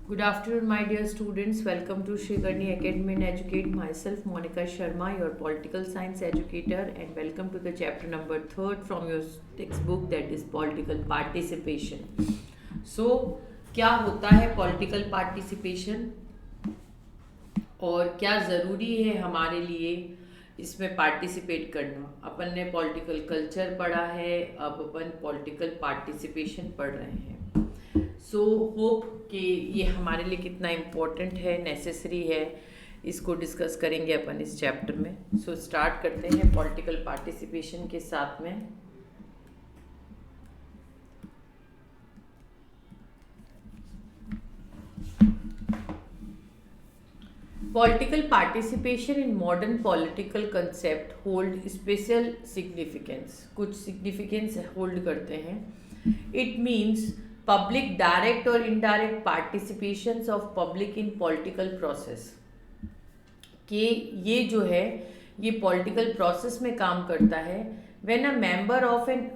Good afternoon, my dear students. Welcome to Sri Karni Academy and Educate. Myself, Monica Sharma, your political science educator, and welcome to the chapter number third from your textbook, that is political participation. So, क्या होता है political participation और क्या ज़रूरी है हमारे लिए इसमें पार्टिसिपेट करना? अपन ने पॉलिटिकल कल्चर पढ़ा है, अब अपन पॉलिटिकल पार्टिसिपेशन पढ़ रहे हैं। सो होप कि ये हमारे लिए कितना इम्पोर्टेंट है, नेसेसरी है, इसको डिस्कस करेंगे अपन इस चैप्टर में। सो स्टार्ट करते हैं पॉलिटिकल पार्टिसिपेशन के साथ में। Political participation in modern political concept hold special significance. कुछ significance hold करते हैं. It means public direct or indirect participations of public in political process. कि ये जो है ये पॉलिटिकल प्रोसेस में काम करता है. When a member of an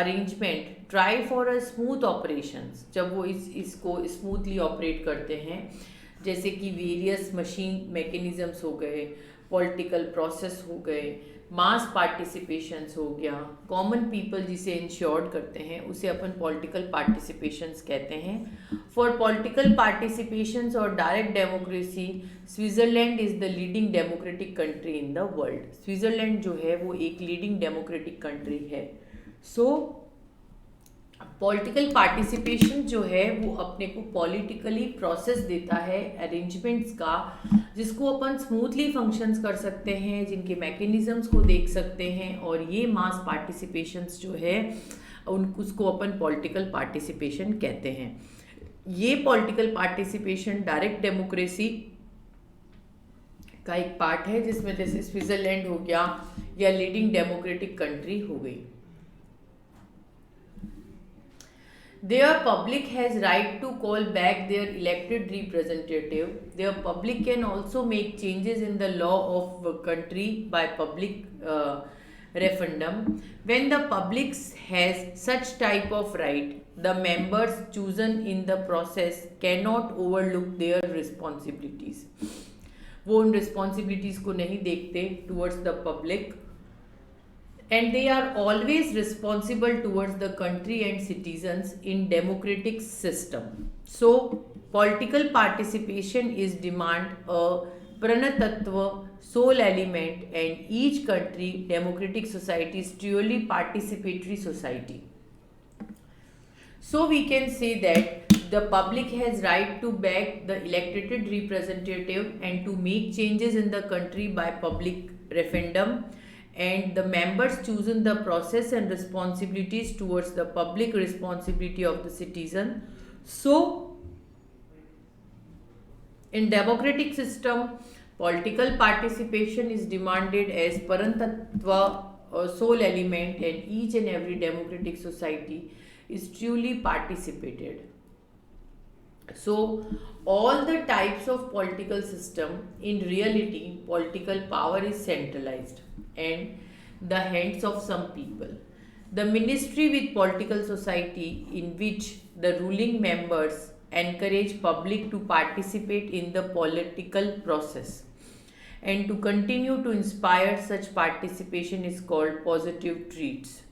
arrangement try for a smooth operations, जब वो इसको स्मूथली ऑपरेट करते हैं, जैसे कि वेरियस मशीन मैकेनिज़म्स हो गए, पॉलिटिकल प्रोसेस हो गए, मास पार्टिसिपेशंस हो गया, कॉमन पीपल जिसे इंश्योर्ड करते हैं उसे अपन पॉलिटिकल पार्टिसिपेशंस कहते हैं. फॉर पॉलिटिकल पार्टिसिपेशंस और direct democracy, Switzerland is the leading democratic country in the world. Switzerland जो है वो एक लीडिंग डेमोक्रेटिक कंट्री है. सो पॉलिटिकल पार्टिसिपेशन जो है वो अपने को पॉलिटिकली प्रोसेस देता है अरेंजमेंट्स का, जिसको अपन स्मूथली फंक्शंस कर सकते हैं, जिनके मैकेनिज़म्स को देख सकते हैं, और ये मास पार्टिसिपेशंस जो है उसको अपन पॉलिटिकल पार्टिसिपेशन कहते हैं. ये पॉलिटिकल पार्टिसिपेशन डायरेक्ट डेमोक्रेसी का एक पार्ट है, जिसमें जैसे स्विट्ज़रलैंड हो गया या लीडिंग डेमोक्रेटिक कंट्री हो गई. Their public has right to call back their elected representative. Their public can also make changes in the law of the country by public referendum. When the public has such type of right, the members chosen in the process cannot overlook their responsibilities. वो उन responsibilities को नहीं देखते towards the public, and they are always responsible towards the country and citizens in democratic system. So political participation is demand a pranatatva soul element, and each country democratic society is truly participatory society. So we can say that the public has right to back the elected representative and to make changes in the country by public referendum, and the members chosen the process and responsibilities towards the public responsibility of the citizen. So in democratic system, political participation is demanded as parantatva soul element, and each and every democratic society is truly participated. So all the types of political system, in reality political power is centralized and the hands of some people. The ministry with political society, in which the ruling members encourage public to participate in the political process and to continue to inspire such participation, is called positive traits.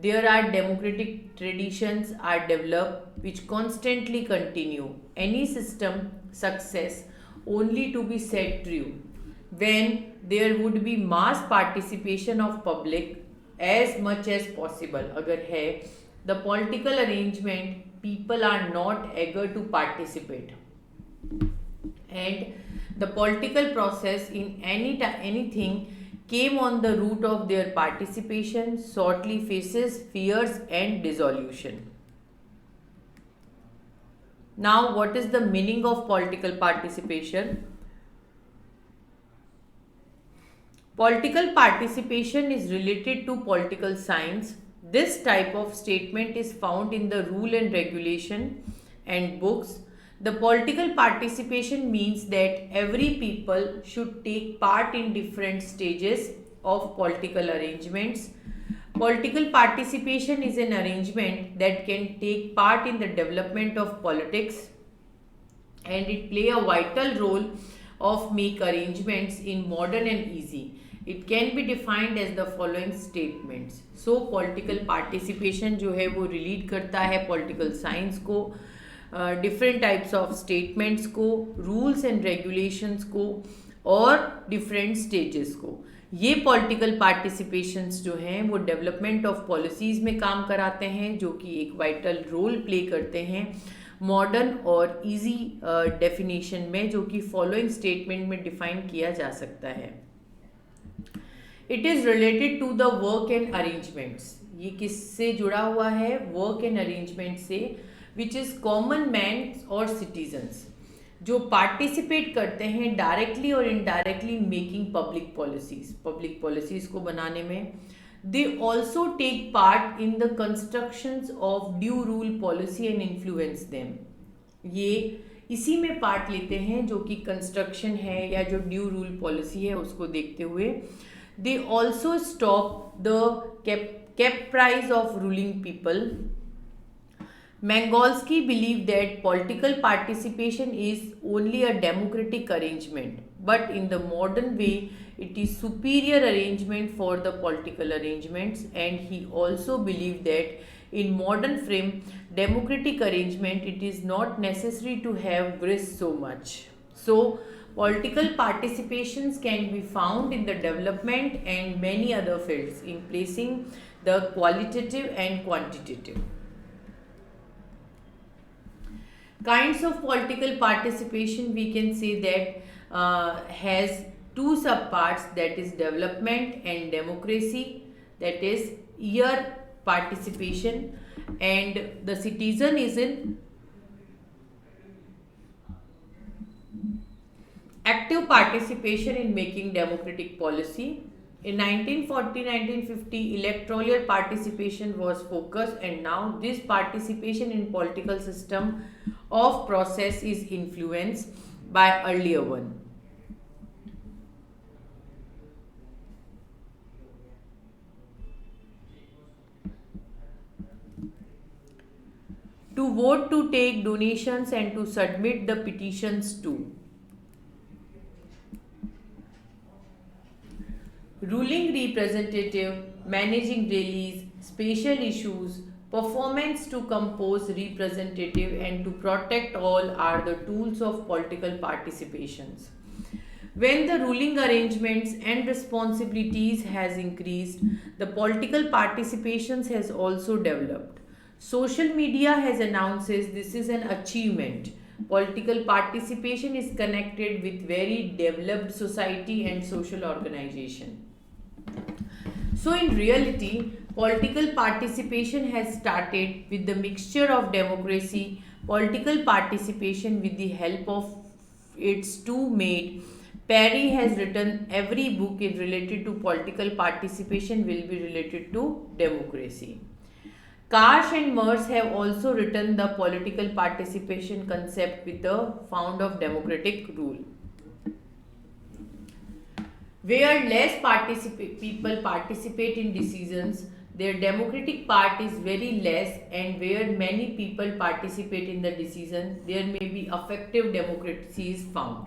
There are democratic traditions are developed which constantly continue. Any system success only to be said true when there would be mass participation of public as much as possible. अगर है the political arrangement, people are not eager to participate, and the political process in anything came on the route of their participation shortly faces fears and dissolution. Now, what is the meaning of political participation? Political participation is related to political science. This type of statement is found in the rule and regulation and books. The political participation means that every people should take part in different stages of political arrangements. Political participation is an arrangement that can take part in the development of politics. and it play a vital role of make arrangements in modern and easy. It can be defined as the following statements. So political participation जो है वो relate करता है political science को, different types of statements को, rules and regulations को और different stages को. ये पॉलिटिकल पार्टिसिपेशंस जो हैं वो डेवलपमेंट ऑफ पॉलिसीज़ में काम कराते हैं, जो कि एक वाइटल रोल प्ले करते हैं मॉडर्न और इजी डेफिनेशन में, जो कि फॉलोइंग स्टेटमेंट में डिफाइन किया जा सकता है. It is related to the work and arrangements. ये किससे जुड़ा हुआ है? वर्क एंड अरेंजमेंट से, विच इज़ कॉमन मैन और सिटीजन्स जो पार्टिसिपेट करते हैं डायरेक्टली और इनडायरेक्टली मेकिंग पब्लिक पॉलिसीज़ को बनाने में. They also take part in the constructions of due rule policy and influence them. ये इसी में पार्ट लेते हैं जो कि कंस्ट्रक्शन है या जो ड्यू रूल पॉलिसी है उसको देखते हुए. They also stop the cap price of ruling people. Mangolsky believed that political participation is only a democratic arrangement, but in the modern way, it is superior arrangement for the political arrangements, and he also believed that in modern frame democratic arrangement, it is not necessary to have grist so much. So, political participations can be found in the development and many other fields in placing the qualitative and quantitative. Kinds of political participation, we can say that has two subparts, that is development and democracy, that is ear participation, and the citizen is in active participation in making democratic policy. In 1940-1950, electoral participation was focused, and now this participation in political system of process is influenced by earlier one. To vote, to take donations, and to submit the petitions too. Ruling representative, managing rallies, special issues, performance to compose representative, and to protect all are the tools of political participations. When the ruling arrangements and responsibilities has increased, the political participations has also developed. Social media has announces this is an achievement. Political participation is connected with very developed society and social organization. So in reality, political participation has started with the mixture of democracy, political participation with the help of its two maid. Perry has written every book is related to political participation will be related to democracy. Karsh and Merz have also written the political participation concept with the found of democratic rule. Where less people participate in decisions, their democratic part is very less, and where many people participate in the decision, there may be effective democracy is found.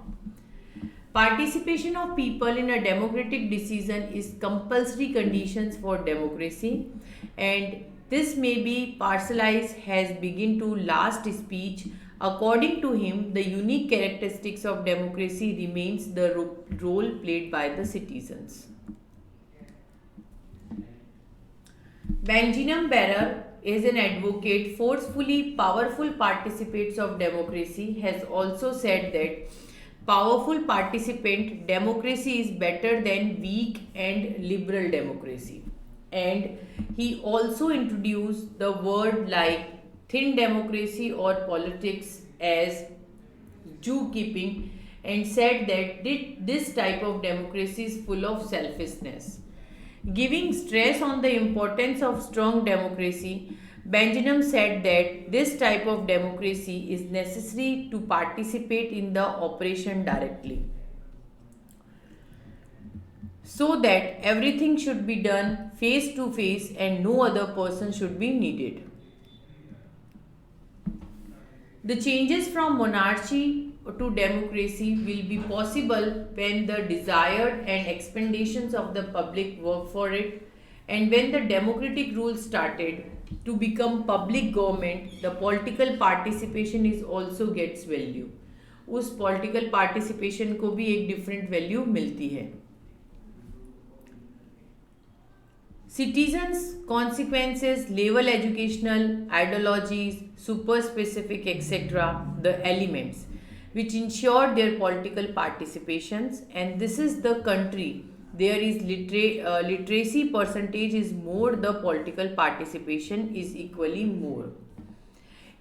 Participation of people in a democratic decision is compulsory conditions for democracy, and this may be parcelized has begin to last speech. According to him, the unique characteristics of democracy remains the role played by the citizens. Benjamin Barrow is an advocate forcefully powerful participants of democracy has also said that powerful participant democracy is better than weak and liberal democracy. And he also introduced the word like thin democracy or politics as Jew keeping, and said that this type of democracy is full of selfishness. Giving stress on the importance of strong democracy, Benjamin said that this type of democracy is necessary to participate in the operation directly, so that everything should be done face to face and no other person should be needed. The changes from monarchy to democracy will be possible when the desired and expectations of the public work for it, and when the democratic rule started to become public government, the political participation is also gets value. उस political participation को भी एक different value मिलती है. Citizens' consequences, level educational, ideologies, super specific, etc., the elements which ensure their political participations, and this is the country. There is literacy percentage is more, the political participation is equally more.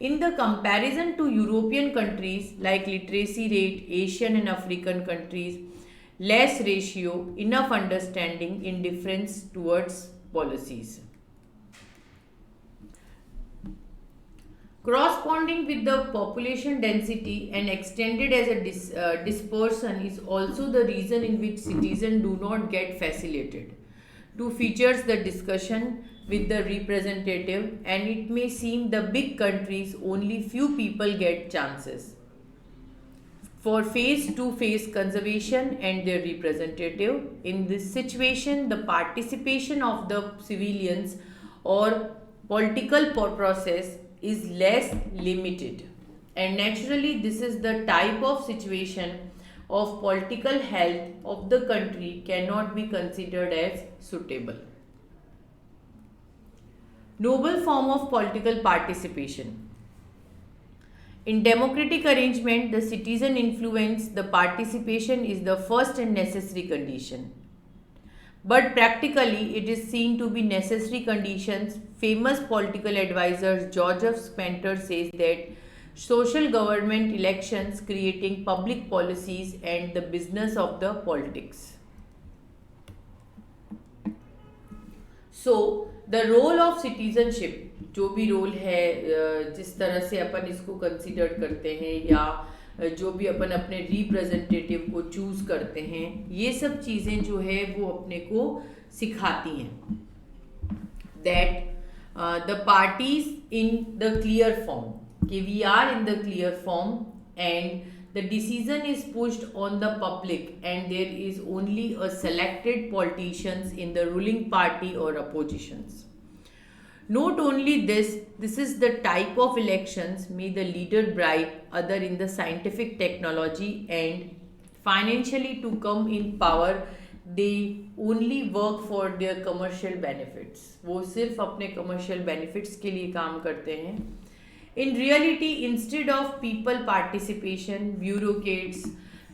In the comparison to European countries like literacy rate, Asian and African countries, less ratio, enough understanding, indifference towards policies. Corresponding with the population density and extended as a dispersion is also the reason in which citizens do not get facilitated. Two features the discussion with the representative, and it may seem the big countries only few people get chances for face-to-face conservation and their representative. In this situation, the participation of the civilians or political process is less limited, and naturally this is the type of situation of political health of the country cannot be considered as suitable. Noble form of political participation. In democratic arrangement, the citizen influence, the participation is the first and necessary condition. But practically, it is seen to be necessary conditions. Famous political advisor Joseph Spencer says that social government elections creating public policies and the business of the politics. So, the role of citizenship, जो भी role है, जिस तरह से अपन इसको consider करते हैं या जो भी अपन अपने रिप्रेजेंटेटिव को चूज करते हैं, ये सब चीज़ें जो है वो अपने को सिखाती हैं. That the parties in the clear form, कि we are in the clear form and the decision is pushed on the public, and there is only a selected politicians in the ruling party or oppositions. Not only this is the type of elections may the leader bribe other in the scientific technology and financially to come in power. They only work for their commercial benefits. वो सिर्फ अपने commercial benefits के लिए काम करते हैं. In reality, instead of people participation, bureaucrats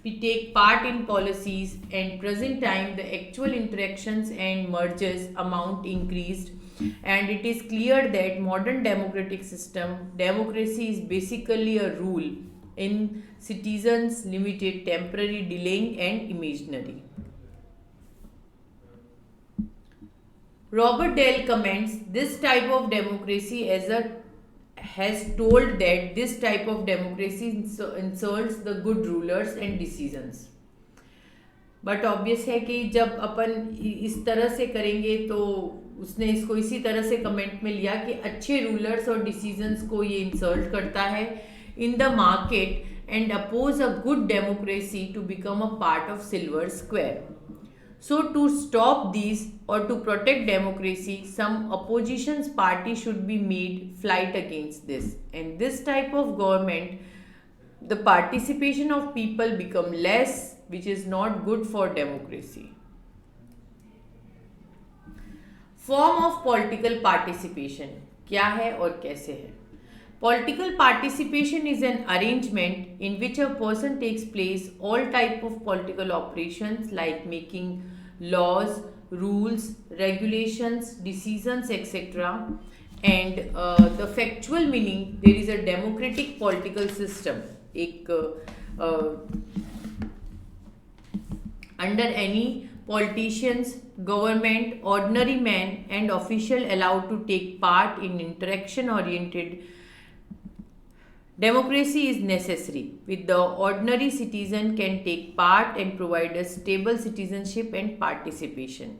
we take part in policies, and present time the actual interactions and mergers amount increased, and it is clear that modern democratic system democracy is basically a rule in citizens limited temporary delaying and imaginary. Robert Dahl comments this type of democracy as a has told that this type of democracy insults the good rulers and decisions. But obvious है कि जब अपन इस तरह से करेंगे तो उसने इसको इसी तरह से कमेंट में लिया कि अच्छे रूलर्स और डिसीजंस को ये इंसल्ट करता है in the market and oppose a good democracy to become a part of silver square. So to stop these or to protect democracy, some opposition's party should be made fight against this. And this type of government, the participation of people become less, which is not good for democracy. Form of political participation क्या है और कैसे है? Political participation is an arrangement in which a person takes place all type of political operations like making laws, rules, regulations, decisions, etc. And the factual meaning, there is a democratic political system. एक under any politicians, government, ordinary man and official allowed to take part in interaction oriented democracy is necessary. With the ordinary citizen can take part and provide a stable citizenship and participation.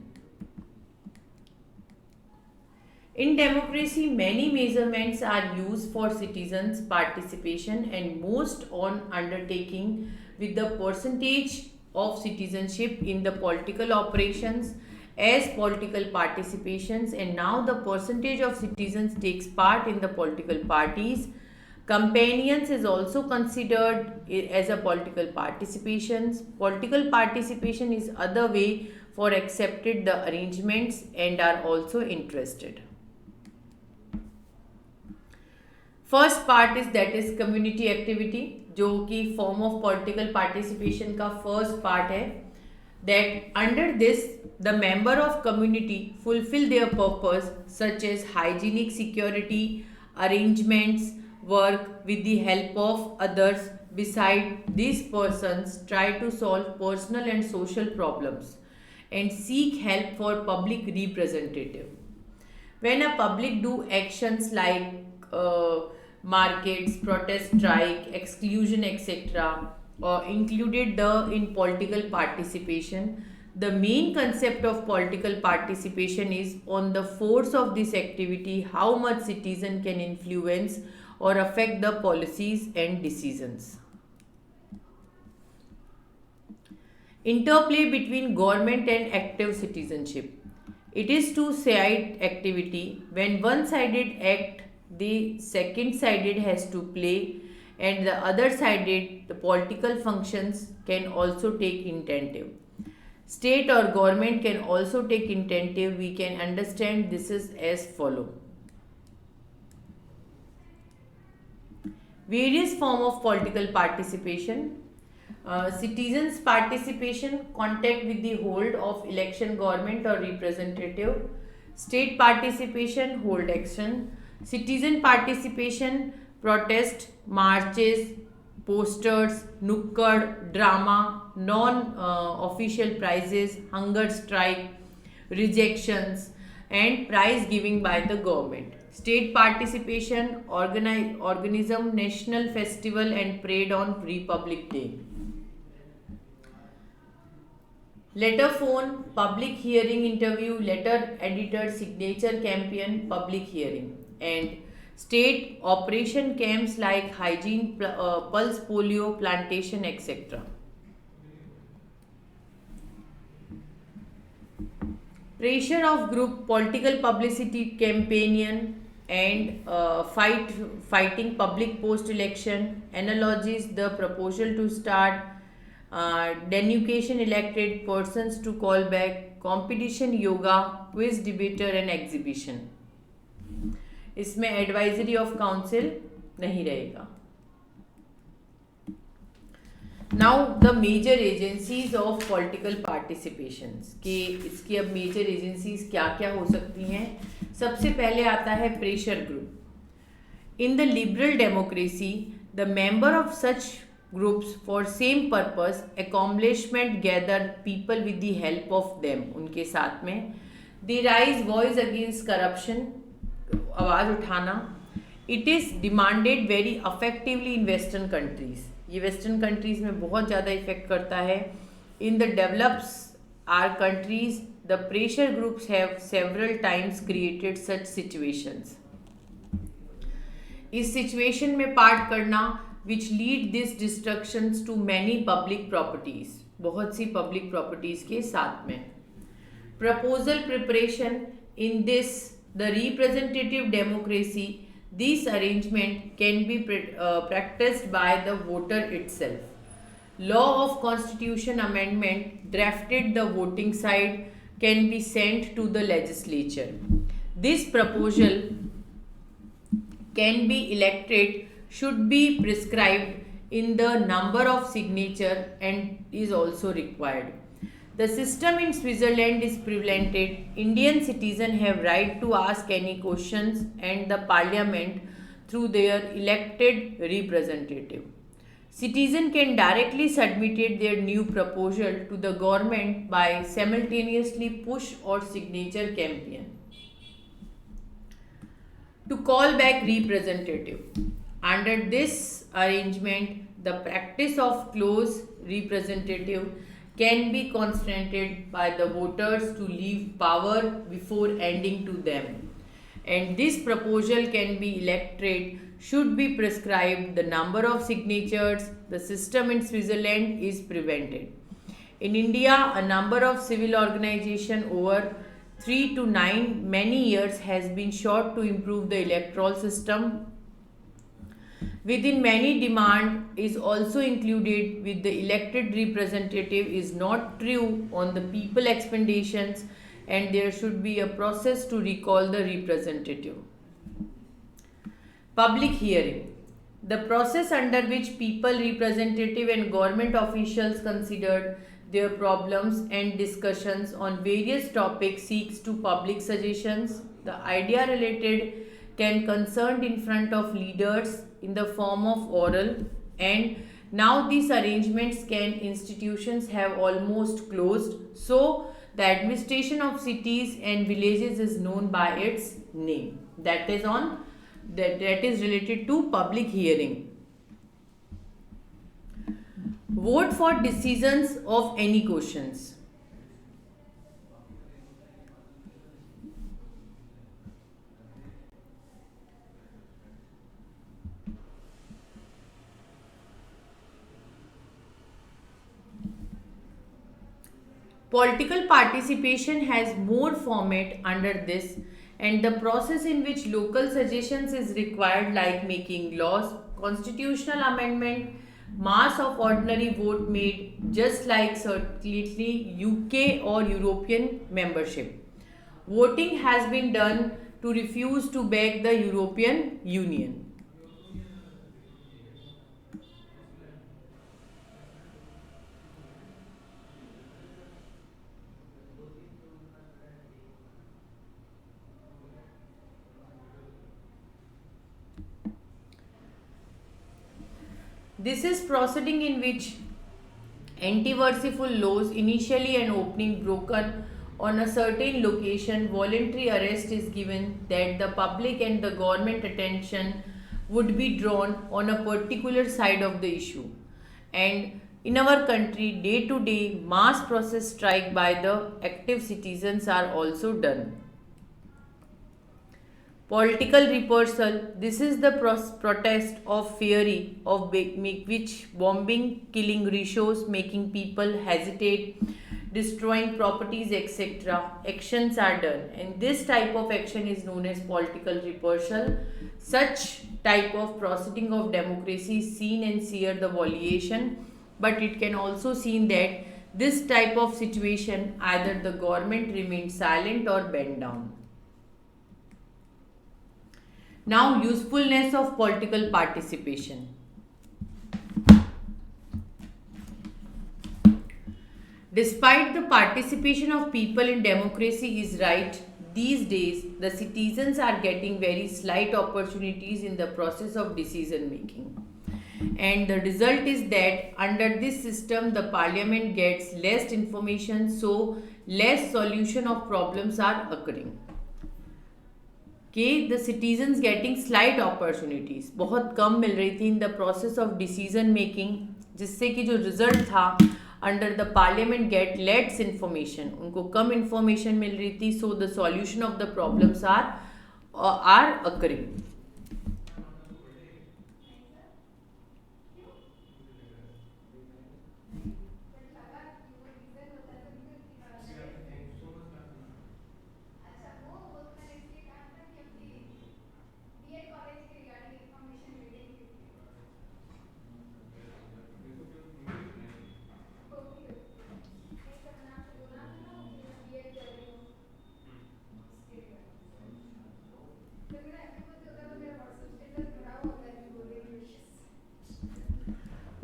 In democracy, many measurements are used for citizens' participation and most on undertaking with the percentage of citizenship in the political operations as political participations, and now the percentage of citizens takes part in the political parties. Companions is also considered as a political participations. Political participation is other way for accepted the arrangements and are also interested. First part is that is community activity, जो कि form of political participation का first part है. That under this the member of community fulfil their purpose such as hygienic security arrangements work with the help of others. Beside these persons try to solve personal and social problems and seek help for public representative. When a public do actions like markets, protest, strike, exclusion, etc., included the in political participation, the main concept of political participation is on the force of this activity, how much citizen can influence or affect the policies and decisions. Interplay between government and active citizenship. It is two-sided activity. When one-sided act, the second-sided has to play, and the other-sided, the political functions can also take intentive. State or government can also take intentive. We can understand this is as follow. Various form of political participation. Citizens participation, contact with the hold of election government or representative. State participation, hold action. Citizen participation, protest, marches, posters, nukkad, drama, non-official prizes, hunger strike, rejections, and prize giving by the government. State participation, organism, national festival and parade on Republic Day. Letter phone, public hearing interview, letter editor, signature campaign, public hearing. And state operation camps like hygiene, pulse polio, plantation, etc. Pressure of group, political publicity campaign and fighting public post election. Analogies, the proposal to start, denunciation elected persons to call back, competition yoga, quiz debater and exhibition. इसमें advisory of council नहीं रहेगा. Now the major agencies of political participations के इसकी अब major agencies क्या क्या हो सकती हैं. सबसे पहले आता है pressure group. In the liberal democracy the member of such groups for same purpose accomplishment gather people with the help of them. उनके साथ में they rise voice against corruption, आवाज़ उठाना. It is demanded very effectively in western countries. ये western countries में बहुत ज़्यादा effect करता है. In the develops are countries the pressure groups have several times created such situations. इस सिचुएशन में पार्ट करना which lead this destructions to many public properties, बहुत सी पब्लिक प्रॉपर्टीज के साथ में. Proposal preparation in this the representative democracy. This arrangement can be practiced by the voter itself. Law of Constitution amendment drafted the voting side can be sent to the legislature. This proposal can be elected should be prescribed in the number of signature and is also required. The system in Switzerland is prevented. Indian citizens have right to ask any questions and the parliament through their elected representative. Citizens can directly submit their new proposal to the government by simultaneously push or signature campaign. To call back representative. Under this arrangement, the practice of close representative can be constrained by the voters to leave power before ending to them, and this proposal can be elected should be prescribed the number of signatures. The system in Switzerland is prevented. In India, a number of civil organizations over 3 to 9 many years has been sought to improve the electoral system. Within many demand is also included with the elected representative is not true on the people expectations, and there should be a process to recall the representative. Public hearing. The process under which people, representative and government officials considered their problems and discussions on various topics seeks to public suggestions. The idea related can concerned in front of leaders in the form of oral, and now these arrangements can institutions have almost closed, so the administration of cities and villages is known by its name. That is related to public hearing. Vote for decisions of any questions. Political participation has more format under this, and the process in which local suggestions is required, like making laws, constitutional amendment, mass of ordinary vote made, just like certainly UK or European membership. Voting has been done to refuse to back the European Union. This is proceeding in which anti-merciful laws initially an opening broken on a certain location, voluntary arrest is given that the public and the government attention would be drawn on a particular side of the issue. And in our country, day to day mass process strike by the active citizens are also done. Political reprisal. This is the protest of fury of which bombing, killing ratios, making people hesitate, destroying properties, etc. Actions are done, and this type of action is known as political reprisal. Such type of proceeding of democracy is seen and sear the violation, but it can also seen that this type of situation either the government remains silent or bend down. Now, usefulness of political participation. Despite the participation of people in democracy is right, these days the citizens are getting very slight opportunities in the process of decision making. And the result is that under this system the parliament gets less information, so less solution of problems are occurring. कि the citizens getting slight opportunities बहुत कम मिल रही थी in the process of decision making, जिससे कि जो result था under the parliament get lets information, उनको कम इंफॉर्मेशन मिल रही थी, so the solution of the problems are occurring.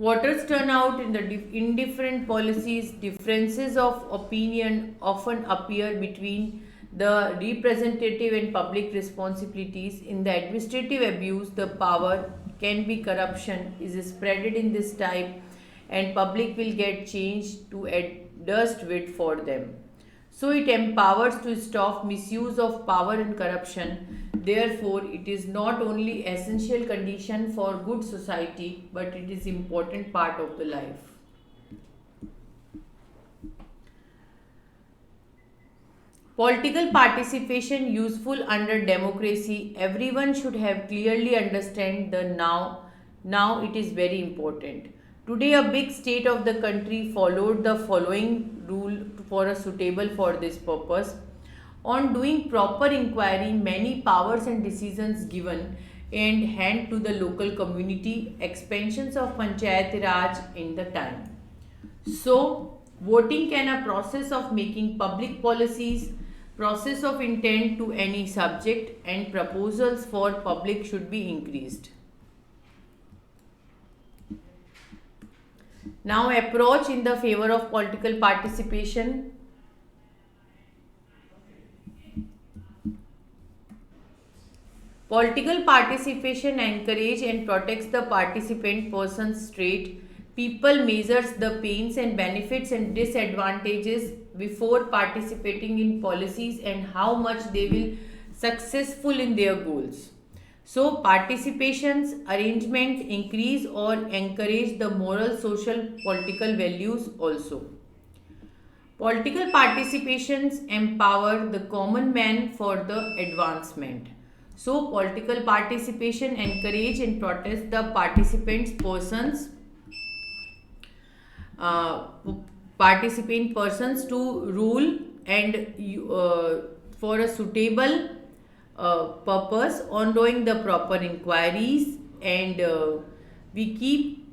Voters turnout in the indifferent policies, differences of opinion often appear between the representative and public responsibilities. In the administrative abuse, the power can be corruption is spreaded in this type, and public will get changed to adjust with for them. So it empowers to stop misuse of power and corruption. Therefore, it is not only essential condition for good society, but it is important part of the life. Political participation useful under democracy. Everyone should have clearly understand the now. Now it is very important. Today a big state of the country followed the following rule for a suitable for this purpose. On doing proper inquiry, many powers and decisions given and hand to the local community, expansions of Panchayat Raj in the time. So, voting can a process of making public policies, process of intent to any subject and proposals for public should be increased. Now, approach in the favor of political participation. Political participation encourages and protects the participant person's trait. People measures the pains and benefits and disadvantages before participating in policies and how much they will successful in their goals. So participations arrangement increase or encourage the moral, social, political values also. Political participations empower the common man for the advancement. So, political participation encourage and protect the participants persons uh, participant persons to rule and for a suitable purpose on doing the proper inquiries and we keep.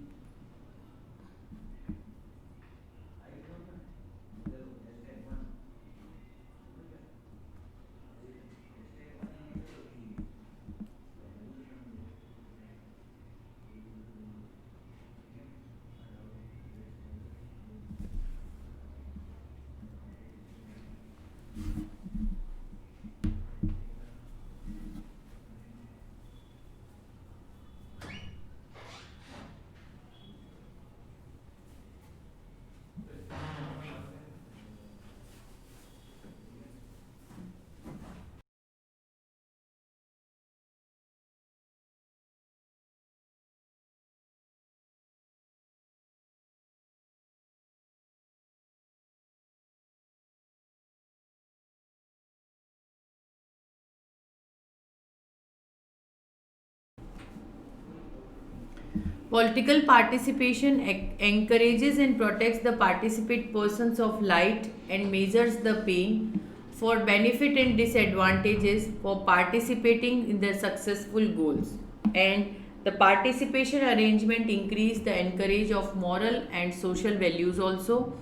Political participation encourages and protects the participant persons of light and measures the pain for benefit and disadvantages for participating in the successful goals. And the participation arrangement increase the encourage of moral and social values also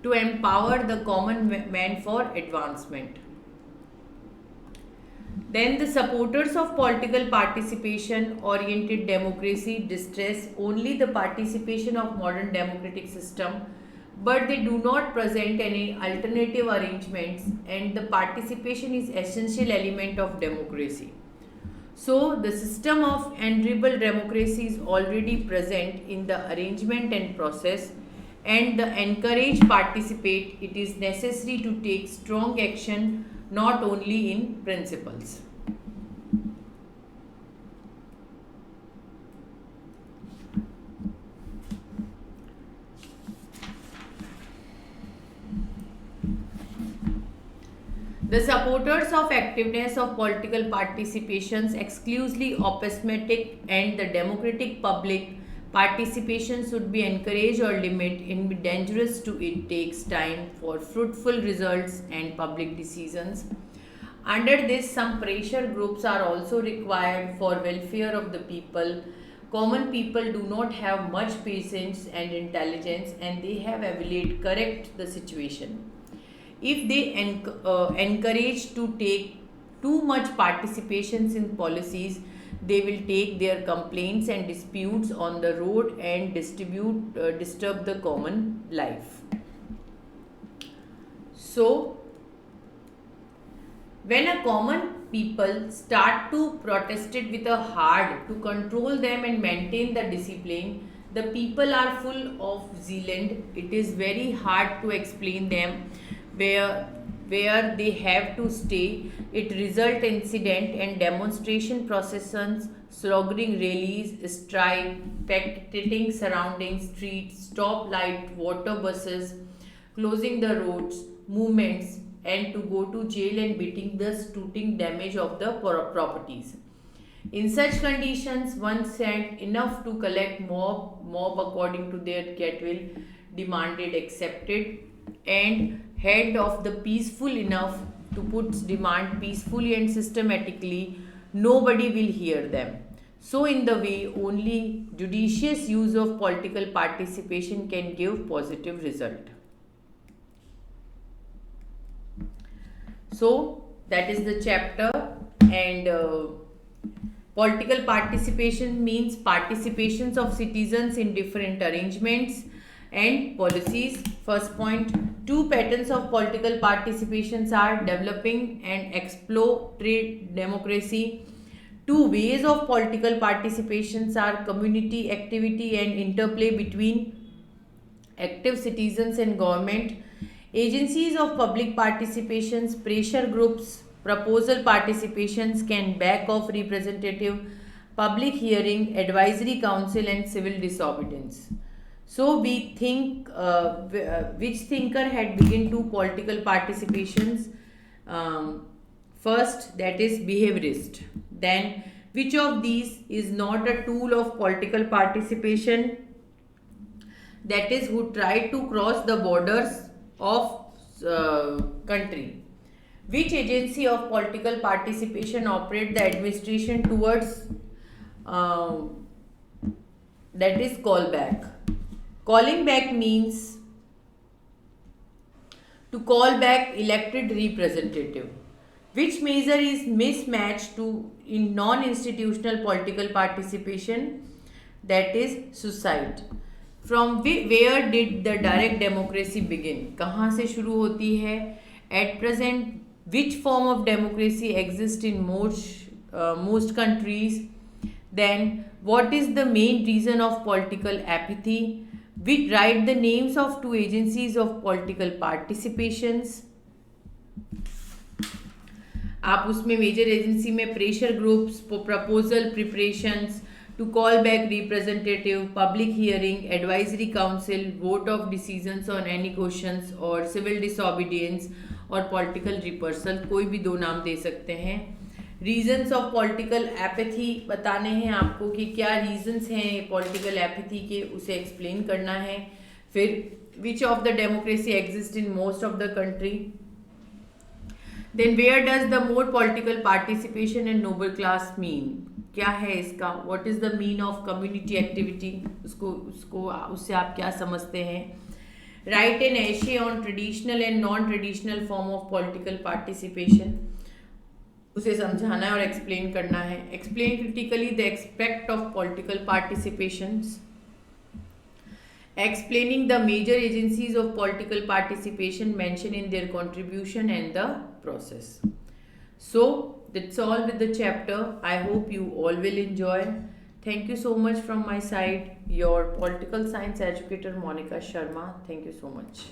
to empower the common man for advancement. Then the supporters of political participation oriented democracy distress only the participation of modern democratic system, but they do not present any alternative arrangements and the participation is essential element of democracy. So the system of enviable democracy is already present in the arrangement and process and the encourage participate it is necessary to take strong action not only in principles. The supporters of activeness of political participations exclusively optimistic and the democratic public participation should be encouraged or limit in be dangerous to it takes time for fruitful results and public decisions. Under this, some pressure groups are also required for welfare of the people. Common people do not have much patience and intelligence and they have ability correct the situation. If they encourage to take too much participations in policies, they will take their complaints and disputes on the road and disturb the common life. So, when a common people start to protest it with a hard to control them and maintain the discipline, the people are full of zealand. It is very hard to explain them where they have to stay. It result incident and demonstration processions, slogging rallies, strike, picketing surrounding streets, stop light, water buses, closing the roads, movements, and to go to jail and beating the shooting damage of the properties. In such conditions, one sent enough to collect mob according to their goodwill, demanded, accepted, and head of the peaceful enough to put demand peacefully and systematically, nobody will hear them. So, in the way, only judicious use of political participation can give positive result. So, that is the chapter, and political participation means participations of citizens in different arrangements and policies. First point, two patterns of political participations are developing and exploratory democracy. Two ways of political participations are community activity and interplay between active citizens and government, agencies of public participations, pressure groups, proposal participations can back off representative, public hearing, advisory council and civil disobedience. So we think which thinker had begun to political participations. First, that is behaviorist. Then, which of these is not a tool of political participation? That is, who tried to cross the borders of country. Which agency of political participation operate the administration towards that is callback. Calling back means to call back elected representative. Which measure is mismatched to in non-institutional political participation? That is suicide. From where did the direct democracy begin? कहाँ से शुरू होती है? At present, which form of democracy exists in most countries? Then, what is the main reason of political apathy? We write the names of two agencies of political participations. आप उसमें major agency में pressure groups, proposal preparations, to call back representative, public hearing, advisory council, vote of decisions on any questions और civil disobedience और political reprisal, कोई भी दो नाम दे सकते हैं. रीजंस ऑफ पॉलिटिकल एपैथी बताने हैं आपको कि क्या रीजंस हैं पॉलिटिकल एपैथी के, उसे एक्सप्लेन करना है. फिर which of the democracy exist in most of the country. Then where does the more political participation and noble class mean? क्या है इसका? What is the mean of community activity? उससे आप क्या समझते हैं? Write an essay on traditional and non-traditional form of political participation. उसे समझाना है और explain करना है. Explain critically the aspect of political participations. Explaining the major agencies of political participation mentioned in their contribution and the process. So that's all with the chapter. I hope you all will enjoy. Thank you so much from my side, your political science educator Monica Sharma. Thank you so much.